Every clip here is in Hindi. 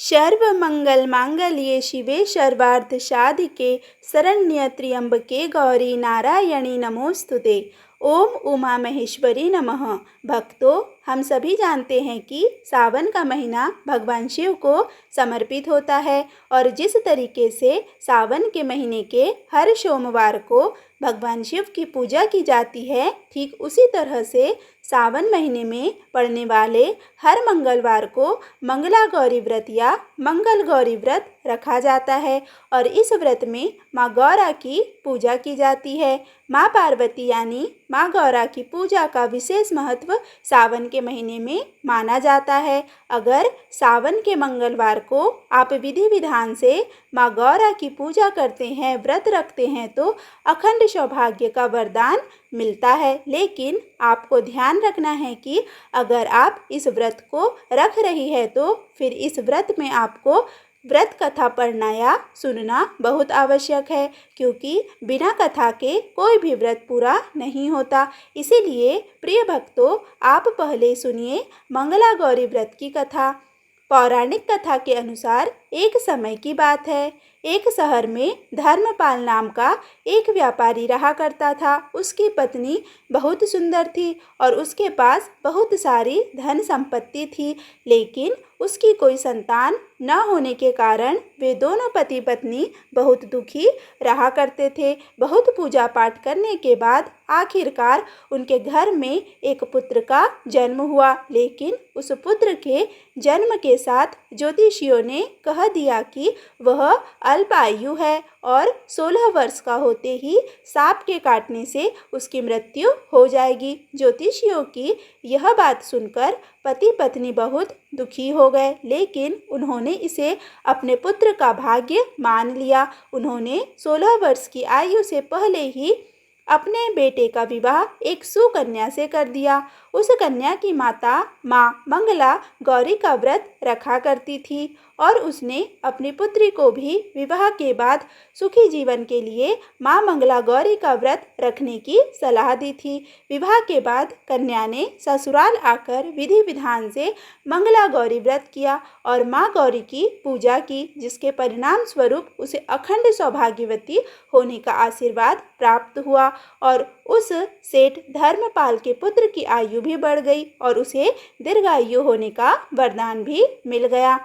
सर्वमंगल मांगल्ये शिवे सर्वार्थ साधिके शरण्य त्र्यंबके गौरी नारायणी नमोस्तुते। ओम उमा महेश्वरी नमः। भक्तों, हम सभी जानते हैं कि सावन का महीना भगवान शिव को समर्पित होता है और जिस तरीके से सावन के महीने के हर सोमवार को भगवान शिव की पूजा की जाती है, ठीक उसी तरह से सावन महीने में पड़ने वाले हर मंगलवार को मंगला गौरी व्रत या मंगल गौरी व्रत रखा जाता है और इस व्रत में माँ गौरा की पूजा की जाती है। माँ पार्वती यानी माँ गौरा की पूजा का विशेष महत्व सावन के महीने में माना जाता है। अगर सावन के मंगलवार को आप विधि विधान से माँ गौरा की पूजा करते हैं, व्रत रखते हैं तो अखंड सौभाग्य का वरदान मिलता है। लेकिन आपको ध्यान रखना है कि अगर आप इस व्रत को रख रही है तो फिर इस व्रत में आपको व्रत कथा पढ़ना या सुनना बहुत आवश्यक है, क्योंकि बिना कथा के कोई भी व्रत पूरा नहीं होता। इसीलिए प्रिय भक्तों, आप पहले सुनिए मंगला गौरी व्रत की कथा। पौराणिक कथा के अनुसार एक समय की बात है, एक शहर में धर्मपाल नाम का एक व्यापारी रहा करता था। उसकी पत्नी बहुत सुंदर थी और उसके पास बहुत सारी धन संपत्ति थी, लेकिन उसकी कोई संतान न होने के कारण वे दोनों पति पत्नी बहुत दुखी रहा करते थे। बहुत पूजा पाठ करने के बाद आखिरकार उनके घर में एक पुत्र का जन्म हुआ, लेकिन उस पुत्र के जन्म के साथ ज्योतिषियों ने कह दिया कि वह अल्पायु है और 16 वर्ष का होते ही सांप के काटने से उसकी मृत्यु हो जाएगी। ज्योतिषियों की यह बात सुनकर पति पत्नी बहुत दुखी हो गए, लेकिन उन्होंने इसे अपने पुत्र का भाग्य मान लिया। उन्होंने 16 वर्ष की आयु से पहले ही अपने बेटे का विवाह एक सुकन्या से कर दिया। उस कन्या की माता माँ मंगला गौरी का व्रत रखा करती थी और उसने अपनी पुत्री को भी विवाह के बाद सुखी जीवन के लिए माँ मंगला गौरी का व्रत रखने की सलाह दी थी। विवाह के बाद कन्या ने ससुराल आकर विधि विधान से मंगला गौरी व्रत किया और माँ गौरी की पूजा की, जिसके परिणाम स्वरूप उसे अखंड सौभाग्यवती होने का आशीर्वाद प्राप्त हुआ और उस सेठ धर्मपाल के पुत्र की आयु भी बढ़ गई और उसे दीर्घायु होने का वरदान भी मिल गया।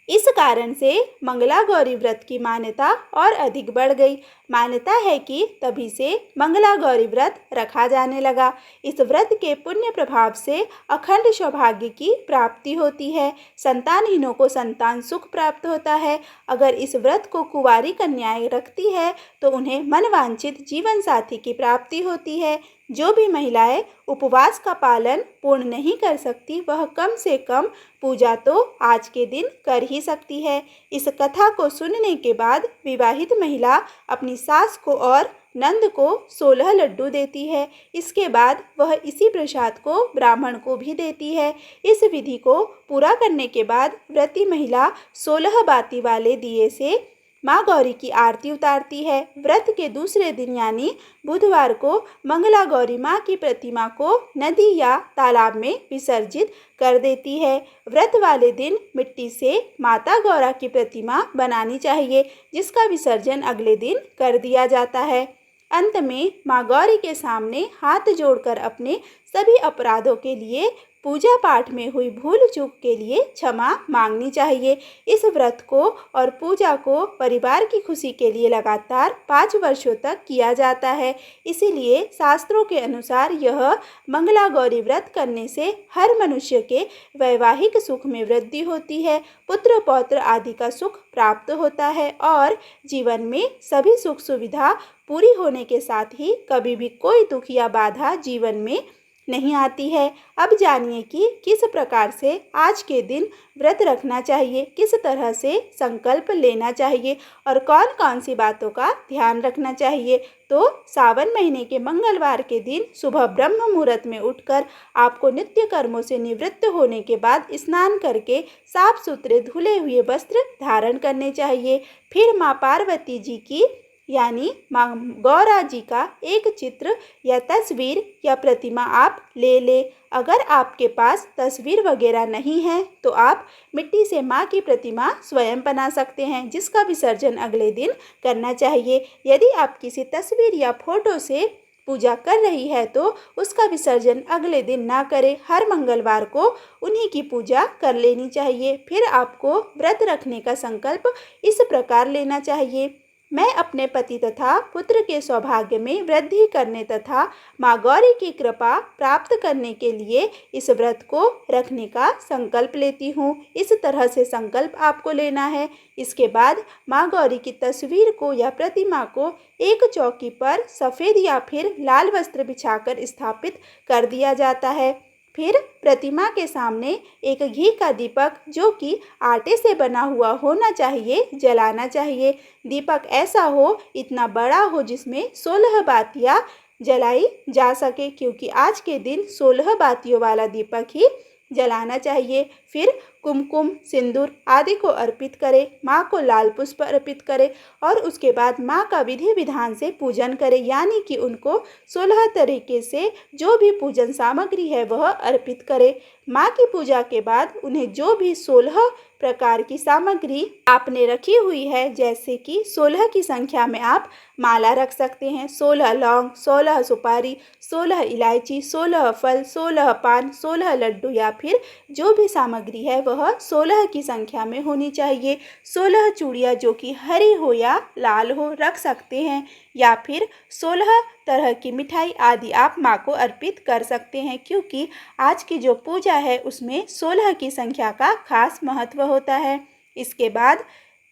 इस कारण से मंगला गौरी व्रत की मान्यता और अधिक बढ़ गई। मान्यता है कि तभी से मंगला गौरी व्रत रखा जाने लगा। इस व्रत के पुण्य प्रभाव से अखंड सौभाग्य की प्राप्ति होती है। संतानहीनों को संतान सुख प्राप्त होता है। अगर इस व्रत को कुंवारी कन्याएं रखती है तो उन्हें मनवांछित जीवन साथी की प्राप्ति होती है। जो भी महिलाएं उपवास का पालन पूर्ण नहीं कर सकती, वह कम से कम पूजा तो आज के दिन कर ही सकती है। इस कथा को सुनने के बाद विवाहित महिला अपनी सास को और नंद को 16 लड्डू देती है। इसके बाद वह इसी प्रसाद को ब्राह्मण को भी देती है। इस विधि को पूरा करने के बाद व्रती महिला 16 बाती वाले दिए से माँ गौरी की आरती उतारती है। व्रत के दूसरे दिन यानी बुधवार को मंगला गौरी माँ की प्रतिमा को नदी या तालाब में विसर्जित कर देती है। व्रत वाले दिन मिट्टी से माता गौरा की प्रतिमा बनानी चाहिए, जिसका विसर्जन अगले दिन कर दिया जाता है। अंत में माँ गौरी के सामने हाथ जोड़कर अपने सभी अपराधों के लिए, पूजा पाठ में हुई भूल चूक के लिए क्षमा मांगनी चाहिए। इस व्रत को और पूजा को परिवार की खुशी के लिए लगातार 5 वर्षों तक किया जाता है। इसीलिए शास्त्रों के अनुसार यह मंगला गौरी व्रत करने से हर मनुष्य के वैवाहिक सुख में वृद्धि होती है, पुत्र पौत्र आदि का सुख प्राप्त होता है और जीवन में सभी सुख सुविधा पूरी होने के साथ ही कभी भी कोई दुख या बाधा जीवन में नहीं आती है। अब जानिए कि किस प्रकार से आज के दिन व्रत रखना चाहिए, किस तरह से संकल्प लेना चाहिए और कौन कौन सी बातों का ध्यान रखना चाहिए। तो सावन महीने के मंगलवार के दिन सुबह ब्रह्म मुहूर्त में उठकर आपको नित्य कर्मों से निवृत्त होने के बाद स्नान करके साफ सुथरे धुले हुए वस्त्र धारण करने चाहिए। फिर माँ पार्वती जी की यानी माँ गौरा जी का एक चित्र या तस्वीर या प्रतिमा आप ले ले। अगर आपके पास तस्वीर वगैरह नहीं है तो आप मिट्टी से माँ की प्रतिमा स्वयं बना सकते हैं, जिसका विसर्जन अगले दिन करना चाहिए। यदि आप किसी तस्वीर या फोटो से पूजा कर रही है तो उसका विसर्जन अगले दिन ना करें। हर मंगलवार को उन्हीं की पूजा कर लेनी चाहिए। फिर आपको व्रत रखने का संकल्प इस प्रकार लेना चाहिए। मैं अपने पति तथा पुत्र के सौभाग्य में वृद्धि करने तथा माँ गौरी की कृपा प्राप्त करने के लिए इस व्रत को रखने का संकल्प लेती हूँ। इस तरह से संकल्प आपको लेना है। इसके बाद माँ गौरी की तस्वीर को या प्रतिमा को एक चौकी पर सफ़ेद या फिर लाल वस्त्र बिछाकर स्थापित कर दिया जाता है। फिर प्रतिमा के सामने एक घी का दीपक, जो कि आटे से बना हुआ होना चाहिए, जलाना चाहिए। दीपक ऐसा हो, इतना बड़ा हो जिसमें 16 बातियाँ जलाई जा सके, क्योंकि आज के दिन 16 बातियों वाला दीपक ही जलाना चाहिए। फिर कुमकुम, सिंदूर आदि को अर्पित करें, माँ को लाल पुष्प अर्पित करें और उसके बाद माँ का विधि विधान से पूजन करें, यानी कि उनको 16 तरीके से जो भी पूजन सामग्री है वह अर्पित करें। माँ की पूजा के बाद उन्हें जो भी 16 प्रकार की सामग्री आपने रखी हुई है, जैसे कि 16 की संख्या में आप माला रख सकते हैं, 16 लौंग, 16 सुपारी, 16 इलायची, 16 फल, 16 पान, 16 लड्डू या फिर जो भी सामग्री है वह 16 की संख्या में होनी चाहिए। 16 चूड़ियाँ जो कि हरी हो या लाल हो रख सकते हैं, या फिर 16 तरह की मिठाई आदि आप माँ को अर्पित कर सकते हैं, क्योंकि आज की जो पूजा है उसमें 16 की संख्या का खास महत्व होता है। इसके बाद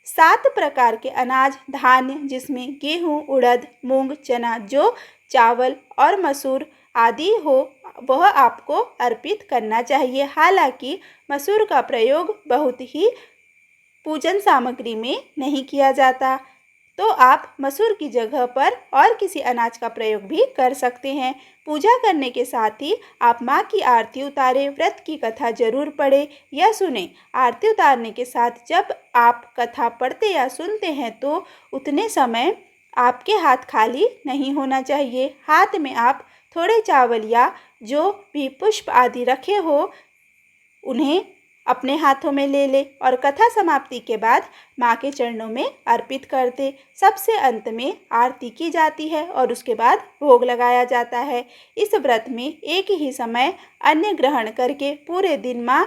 7 प्रकार के अनाज धान्य, जिसमें गेहूँ, उड़द, मूंग, चना, जौ, चावल और मसूर आदि हो, वह आपको अर्पित करना चाहिए। हालांकि मसूर का प्रयोग बहुत ही पूजन सामग्री में नहीं किया जाता, तो आप मसूर की जगह पर और किसी अनाज का प्रयोग भी कर सकते हैं। पूजा करने के साथ ही आप माँ की आरती उतारें, व्रत की कथा जरूर पढ़ें या सुनें। आरती उतारने के साथ जब आप कथा पढ़ते या सुनते हैं तो उतने समय आपके हाथ खाली नहीं होना चाहिए। हाथ में आप थोड़े चावल या जो भी पुष्प आदि रखे हो उन्हें अपने हाथों में ले ले और कथा समाप्ति के बाद माँ के चरणों में अर्पित कर दे। सबसे अंत में आरती की जाती है और उसके बाद भोग लगाया जाता है। इस व्रत में एक ही समय अन्न ग्रहण करके पूरे दिन माँ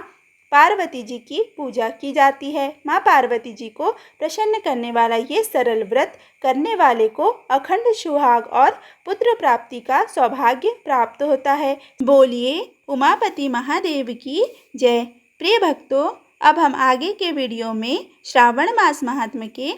पार्वती जी की पूजा की जाती है। माँ पार्वती जी को प्रसन्न करने वाला ये सरल व्रत करने वाले को अखंड सुहाग और पुत्र प्राप्ति का सौभाग्य प्राप्त होता है। बोलिए उमापति महादेव की जय। प्रिय भक्तों, अब हम आगे के वीडियो में श्रावण मास महात्म्य के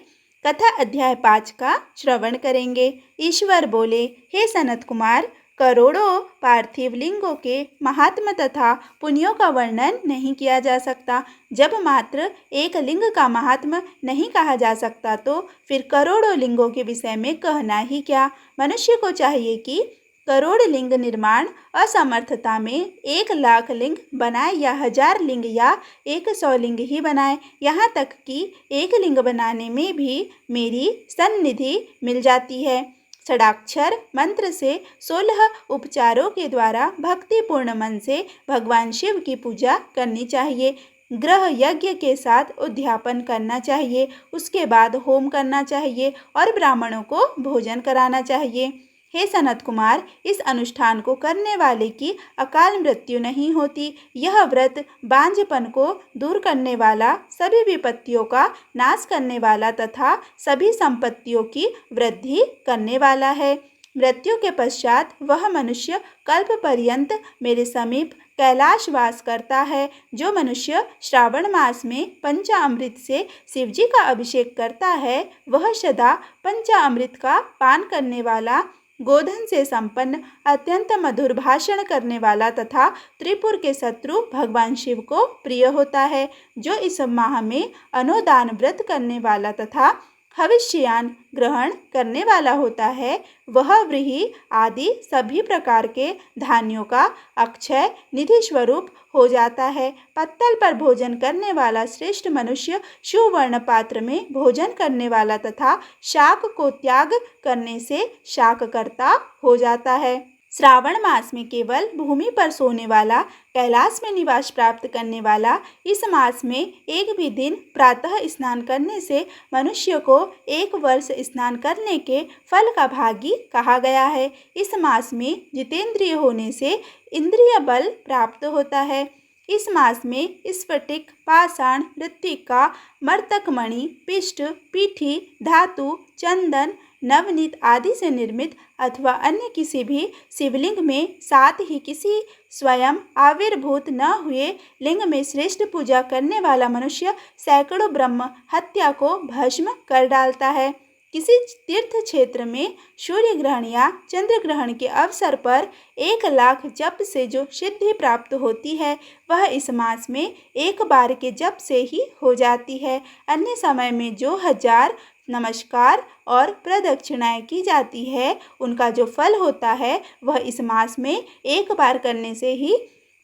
कथा अध्याय 5 का श्रवण करेंगे। ईश्वर बोले, हे सनत कुमार, करोड़ों पार्थिव लिंगों के महात्म्य तथा पुण्यों का वर्णन नहीं किया जा सकता। जब मात्र एक लिंग का महात्म्य नहीं कहा जा सकता तो फिर करोड़ों लिंगों के विषय में कहना ही क्या। मनुष्य को चाहिए कि करोड़ लिंग निर्माण असमर्थता में 1 लाख लिंग बनाए या 1000 लिंग या 100 लिंग ही बनाए। यहाँ तक कि एक लिंग बनाने में भी मेरी सन्निधि मिल जाती है। षडाक्षर मंत्र से 16 उपचारों के द्वारा भक्तिपूर्ण मन से भगवान शिव की पूजा करनी चाहिए। ग्रह यज्ञ के साथ उद्यापन करना चाहिए। उसके बाद होम करना चाहिए और ब्राह्मणों को भोजन कराना चाहिए। हे सनत कुमार, इस अनुष्ठान को करने वाले की अकाल मृत्यु नहीं होती। यह व्रत बांझपन को दूर करने वाला, सभी विपत्तियों का नाश करने वाला तथा सभी संपत्तियों की वृद्धि करने वाला है। मृत्यु के पश्चात वह मनुष्य कल्प पर्यंत मेरे समीप कैलाश वास करता है। जो मनुष्य श्रावण मास में पंचामृत से शिवजी का अभिषेक करता है, वह सदा पंचामृत का पान करने वाला, गोधन से संपन्न, अत्यंत मधुर भाषण करने वाला तथा त्रिपुर के शत्रु भगवान शिव को प्रिय होता है। जो इस माह में अनुदान व्रत करने वाला तथा हविष्यान ग्रहण करने वाला होता है वह व्रीहि आदि सभी प्रकार के धान्यों का अक्षय निधि स्वरूप हो जाता है। पत्तल पर भोजन करने वाला श्रेष्ठ मनुष्य सुवर्ण पात्र में भोजन करने वाला तथा शाक को त्याग करने से शाककर्ता हो जाता है। श्रावण मास में केवल भूमि पर सोने वाला, कैलाश में निवास प्राप्त करने वाला, इस मास में एक भी दिन प्रातः स्नान करने से मनुष्य को 1 वर्ष स्नान करने के फल का भागी कहा गया है। इस मास में जितेंद्रिय होने से इंद्रिय बल प्राप्त होता है। इस मास में स्फटिक, पाषाण, मृत्तिका, मर्तकमणि, पिष्ट, पीठी, धातु, चंदन, नवनीत आदि से निर्मित अथवा अन्य किसी भी शिवलिंग में, साथ ही किसी स्वयं आविर्भूत न हुए लिंग में श्रेष्ठ पूजा करने वाला मनुष्य सैकड़ों ब्रह्म हत्या को भस्म कर डालता है। किसी तीर्थ क्षेत्र में सूर्य ग्रहण या चंद्र ग्रहण के अवसर पर 1,00,000 जप से जो सिद्धि प्राप्त होती है वह इस मास में एक बार के जप से ही हो जाती है। अन्य समय में जो 1000 नमस्कार और प्रदक्षिणाएं की जाती है उनका जो फल होता है वह इस मास में एक बार करने से ही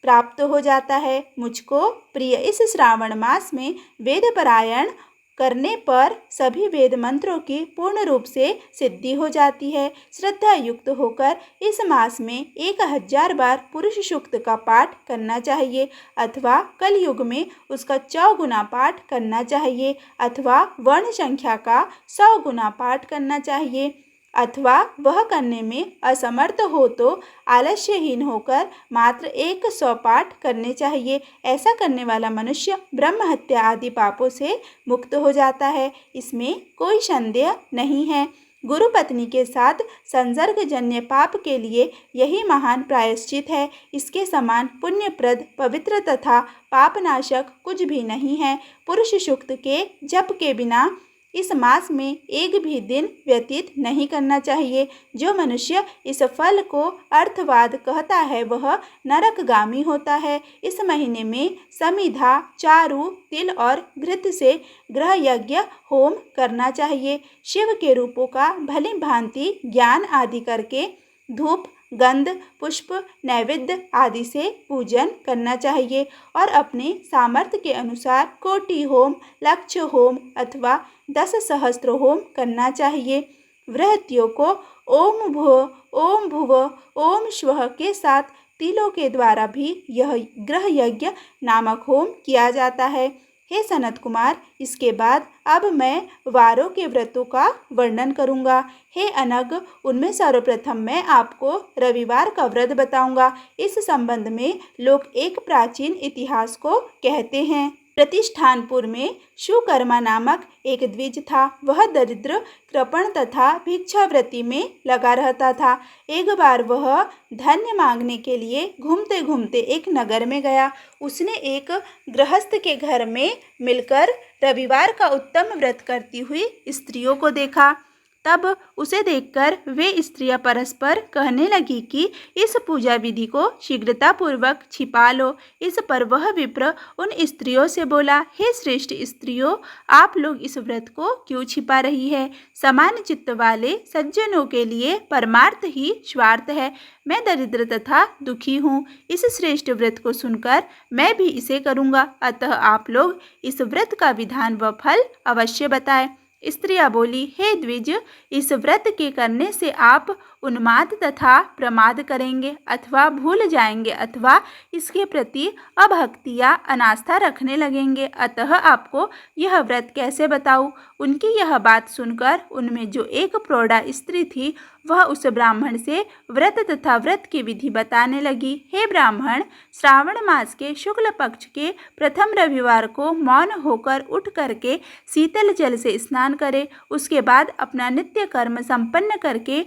प्राप्त हो जाता है। मुझको प्रिय इस श्रावण मास में वेद पारायण करने पर सभी वेद मंत्रों की पूर्ण रूप से सिद्धि हो जाती है। श्रद्धा युक्त होकर इस मास में 1000 बार पुरुष सूक्त का पाठ करना चाहिए अथवा कलयुग में उसका 100 गुना पाठ करना चाहिए अथवा वर्ण संख्या का 100 गुना पाठ करना चाहिए अथवा वह करने में असमर्थ हो तो आलस्यहीन होकर मात्र 100 पाठ करने चाहिए। ऐसा करने वाला मनुष्य ब्रह्म हत्या आदि पापों से मुक्त हो जाता है, इसमें कोई संदेह नहीं है। गुरु पत्नी के साथ संसर्गजन्य पाप के लिए यही महान प्रायश्चित है। इसके समान पुण्यप्रद, पवित्र तथा पापनाशक कुछ भी नहीं है। पुरुष सूक्त के जप के बिना इस मास में एक भी दिन व्यतीत नहीं करना चाहिए। जो मनुष्य इस फल को अर्थवाद कहता है वह नरकगामी होता है। इस महीने में समिधा, चारु, तिल और घृत से ग्रह यज्ञ होम करना चाहिए। शिव के रूपों का भली भांति ज्ञान आदि करके धूप, गंध, पुष्प, नैवेद्य आदि से पूजन करना चाहिए और अपने सामर्थ्य के अनुसार कोटि होम, लक्ष होम अथवा 10 सहस्त्र होम करना चाहिए। व्रतियों को ओम भुव, ओम भुव, ओम स्वः के साथ तिलों के द्वारा भी यह ग्रह यज्ञ नामक होम किया जाता है। हे सनत कुमार, इसके बाद अब मैं वारों के व्रतों का वर्णन करूंगा। हे अनग, उनमें सर्वप्रथम मैं आपको रविवार का व्रत बताऊंगा। इस संबंध में लोग एक प्राचीन इतिहास को कहते हैं। प्रतिष्ठानपुर में सुकर्मा नामक एक द्विज था। वह दरिद्र, कृपण तथा भिक्षावृत्ति में लगा रहता था। एक बार वह धन्य मांगने के लिए घूमते घूमते एक नगर में गया। उसने एक गृहस्थ के घर में मिलकर रविवार का उत्तम व्रत करती हुई स्त्रियों को देखा। तब उसे देखकर वे स्त्रियां परस्पर कहने लगी कि इस पूजा विधि को शीघ्रतापूर्वक छिपा लो। इस पर वह विप्र उन स्त्रियों से बोला, हे श्रेष्ठ स्त्रियों, आप लोग इस व्रत को क्यों छिपा रही है? समान चित्त वाले सज्जनों के लिए परमार्थ ही स्वार्थ है। मैं दरिद्र तथा दुखी हूँ। इस श्रेष्ठ व्रत को सुनकर मैं भी इसे करूँगा, अतः आप लोग इस व्रत का विधान व फल अवश्य बताएं। स्त्रियां बोली, हे द्विज, इस व्रत के करने से आप उन्माद तथा प्रमाद करेंगे अथवा भूल जाएंगे अथवा इसके प्रति अभक्ति या अनास्था रखने लगेंगे, अतः आपको यह व्रत कैसे बताऊं? उनकी यह बात सुनकर उनमें जो एक प्रौढ़ा स्त्री थी वह उस ब्राह्मण से व्रत तथा व्रत की विधि बताने लगी। हे ब्राह्मण, श्रावण मास के शुक्ल पक्ष के प्रथम रविवार को मौन होकर उठ करके शीतल जल से स्नान करे। उसके बाद अपना नित्य कर्म संपन्न करके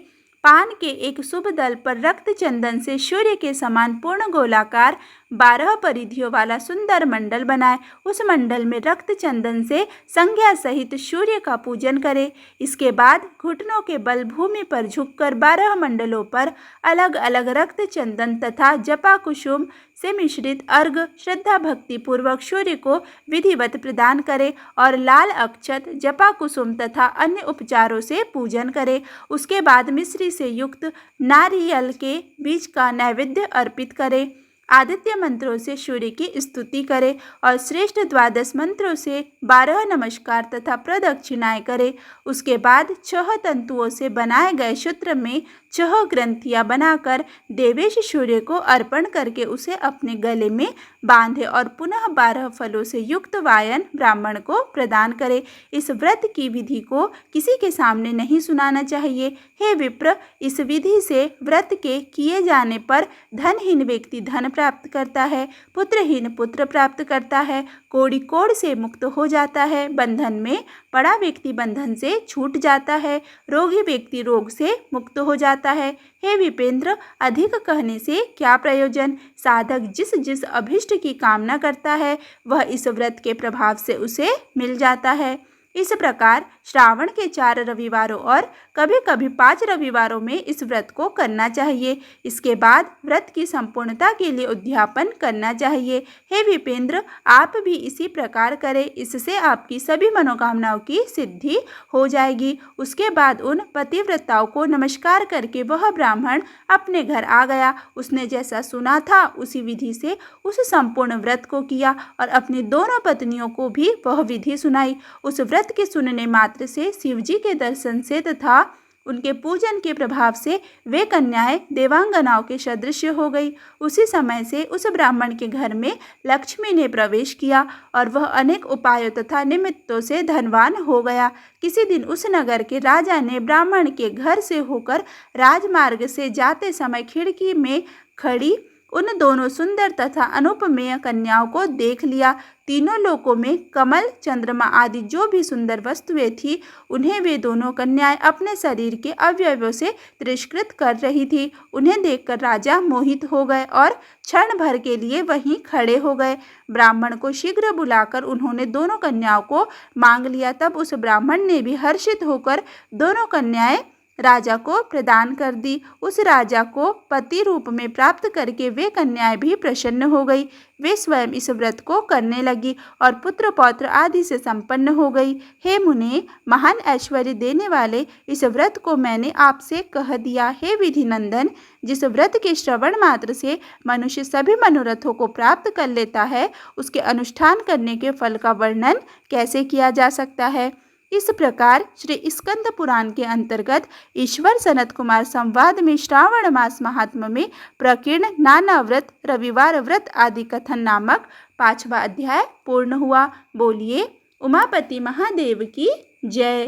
पान के एक शुभ दल पर रक्त चंदन से सूर्य के समान पूर्ण गोलाकार 12 परिधियों वाला सुंदर मंडल बनाए। उस मंडल में रक्त चंदन से संज्ञा सहित सूर्य का पूजन करे। इसके बाद घुटनों के बल भूमि पर झुककर 12 मंडलों पर अलग अलग रक्त चंदन तथा जपा कुसुम से मिश्रित अर्घ श्रद्धा भक्ति पूर्वक सूर्य को विधिवत प्रदान करे और लाल अक्षत जपा कुसुम तथा अन्य उपचारों से पूजन करे। उसके बाद मिश्री से युक्त नारियल के बीज का नैवेद्य अर्पित करे। आदित्य मंत्रों से सूर्य की स्तुति करे और श्रेष्ठ 12 मंत्रों से 12 नमस्कार तथा प्रदक्षिणाएं करे। उसके बाद 6 तंतुओं से बनाए गए सूत्र में 6 ग्रंथियां बनाकर देवेश सूर्य को अर्पण करके उसे अपने गले में बांधे और पुनः 12 फलों से युक्त वायन ब्राह्मण को प्रदान करे। इस व्रत की विधि को किसी के सामने नहीं सुनाना चाहिए। हे विप्र, इस विधि से व्रत के किए जाने पर धनहीन व्यक्ति धन प्राप्त करता है, पुत्रहीन पुत्र प्राप्त करता है, कोढ़ी कोढ़ से मुक्त हो जाता है, बंधन में पड़ा व्यक्ति बंधन से छूट जाता है, रोगी व्यक्ति रोग से मुक्त हो जाता है। हे विपेंद्र, अधिक कहने से क्या प्रयोजन। साधक जिस जिस अभिष्ट की कामना करता है वह इस व्रत के प्रभाव से उसे मिल जाता है। इस प्रकार श्रावण के 4 रविवारों और कभी कभी 5 रविवारों में इस व्रत को करना चाहिए। इसके बाद व्रत की संपूर्णता के लिए उद्यापन करना चाहिए। हे विपेंद्र, आप भी इसी प्रकार करें, इससे आपकी सभी मनोकामनाओं की सिद्धि हो जाएगी। उसके बाद उन पतिव्रताओं को नमस्कार करके वह ब्राह्मण अपने घर आ गया। उसने जैसा सुना था उसी विधि से उस संपूर्ण व्रत को किया और अपनी दोनों पत्नियों को भी वह विधि सुनाई। उस व्रत के सुनने मात्र से शिवजी के दर्शन से तथा उनके पूजन के प्रभाव से वे कन्याएं देवांगनाओं के सदृश हो गई। उसी समय से उस ब्राह्मण के घर में लक्ष्मी ने प्रवेश किया और वह अनेक उपायों तथा निमित्तों से धनवान हो गया। किसी दिन उस नगर के राजा ने ब्राह्मण के घर से होकर राजमार्ग से जाते समय खिड़की में खड़ी उन दोनों सुंदर तथा अनुपमेय कन्याओं को देख लिया। तीनों लोकों में कमल, चंद्रमा आदि जो भी सुंदर वस्तुएं थी उन्हें वे दोनों कन्याएं अपने शरीर के अवयवों से तिरस्कृत कर रही थी। उन्हें देखकर राजा मोहित हो गए और क्षण भर के लिए वहीं खड़े हो गए। ब्राह्मण को शीघ्र बुलाकर उन्होंने दोनों कन्याओं को मांग लिया। तब उस ब्राह्मण ने भी हर्षित होकर दोनों कन्याएं राजा को प्रदान कर दी। उस राजा को पति रूप में प्राप्त करके वे कन्याएं भी प्रसन्न हो गई। वे स्वयं इस व्रत को करने लगी और पुत्र पौत्र आदि से संपन्न हो गई। हे मुने, महान ऐश्वर्य देने वाले इस व्रत को मैंने आपसे कह दिया। हे विधि नंदन, जिस व्रत के श्रवण मात्र से मनुष्य सभी मनोरथों को प्राप्त कर लेता है, उसके अनुष्ठान करने के फल का वर्णन कैसे किया जा सकता है। इस प्रकार श्री स्कंद पुराण के अंतर्गत ईश्वर सनत कुमार संवाद में श्रावण मास महात्म्य में प्रकीर्ण नाना व्रत, रविवार व्रत आदि कथन नामक 5वां अध्याय पूर्ण हुआ। बोलिए उमापति महादेव की जय।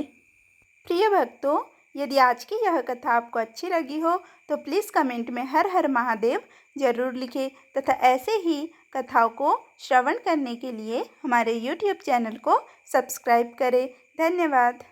प्रिय भक्तों, यदि आज की यह कथा आपको अच्छी लगी हो तो प्लीज़ कमेंट में हर हर महादेव जरूर लिखें तथा ऐसे ही कथाओं को श्रवण करने के लिए हमारे YouTube चैनल को सब्सक्राइब करें। धन्यवाद।